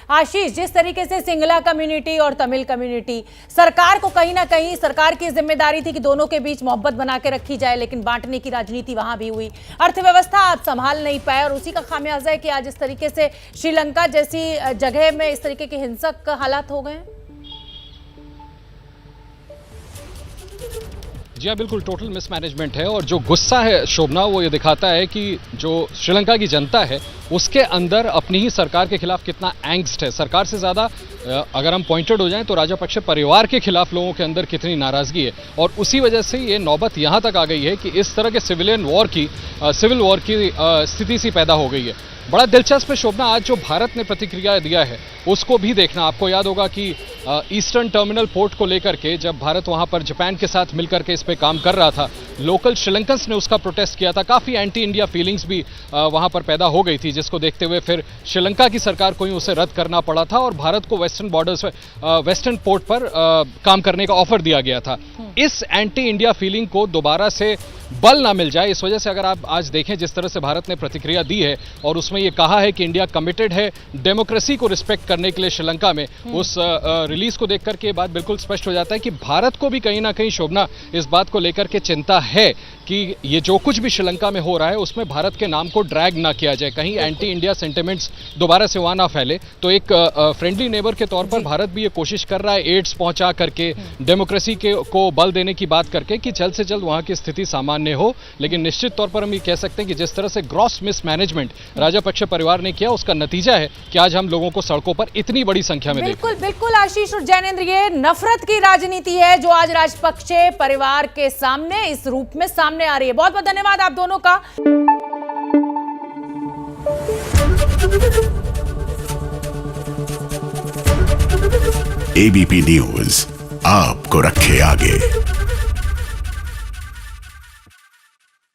आशीष, जिस तरीके से सिंगला कम्युनिटी और तमिल कम्युनिटी, सरकार को कहीं ना कहीं सरकार की जिम्मेदारी थी कि दोनों के बीच मोहब्बत बना के रखी जाए, लेकिन बांटने की राजनीति वहां भी हुई। अर्थव्यवस्था आप संभाल नहीं पाए और उसी का खामियाजा है कि आज इस तरीके से श्रीलंका जैसी जगह में इस तरीके के हिंसक हालात हो गए। जी हाँ, बिल्कुल टोटल मिसमैनेजमेंट है। और जो गुस्सा है शोभना, वो ये दिखाता है कि जो श्रीलंका की जनता है उसके अंदर अपनी ही सरकार के खिलाफ कितना एंग्स्ट है। सरकार से ज़्यादा अगर हम पॉइंटेड हो जाएं तो राजापक्षे परिवार के खिलाफ लोगों के अंदर कितनी नाराज़गी है। और उसी वजह से ये नौबत यहाँ तक आ गई है कि इस तरह के सिविल वॉर की स्थिति सी पैदा हो गई है। बड़ा दिलचस्प है शोभना, आज जो भारत ने प्रतिक्रिया दिया है उसको भी देखना। आपको याद होगा कि ईस्टर्न टर्मिनल पोर्ट को लेकर के जब भारत वहां पर जापान के साथ मिलकर के इस पे काम कर रहा था, लोकल श्रीलंकन्स ने उसका प्रोटेस्ट किया था। काफ़ी एंटी इंडिया फीलिंग्स भी वहां पर पैदा हो गई थी, जिसको देखते हुए फिर श्रीलंका की सरकार को ही उसे रद्द करना पड़ा था और भारत को वेस्टर्न पोर्ट पर काम करने का ऑफर दिया गया था। इस एंटी इंडिया फीलिंग को दोबारा से बल ना मिल जाए, इस वजह से अगर आप आज देखें जिस तरह से भारत ने प्रतिक्रिया दी है और उसमें यह कहा है कि इंडिया कमिटेड है डेमोक्रेसी को रिस्पेक्ट करने के लिए श्रीलंका में, उस रिलीज को देख करके ये बात बिल्कुल स्पष्ट हो जाता है कि भारत को भी कहीं ना कहीं शोभना इस बात को लेकर के चिंता है कि ये जो कुछ भी श्रीलंका में हो रहा है उसमें भारत के नाम को ड्रैग ना किया जाए, कहीं एंटी इंडिया सेंटिमेंट्स दोबारा से वहां ना फैले। तो एक फ्रेंडली नेबर के तौर पर भारत भी ये कोशिश कर रहा है एड्स पहुंचा करके डेमोक्रेसी को बल देने की बात करके कि जल्द से जल्द वहां की स्थिति सामान्य हो। लेकिन निश्चित तौर पर हम ये कह सकते हैं कि जिस तरह से ग्रॉस मिसमैनेजमेंट राजापक्षे परिवार ने किया, उसका नतीजा है कि आज हम लोगों को सड़कों पर इतनी बड़ी संख्या में बिल्कुल बिल्कुल आशीष और जैनेंद्र, ये नफरत की राजनीति है जो आज राजपक्षे परिवार के सामने इस रूप में सामने आ रही है। बहुत बहुत धन्यवाद आप दोनों का। एबीपी न्यूज आपको रखे आगे।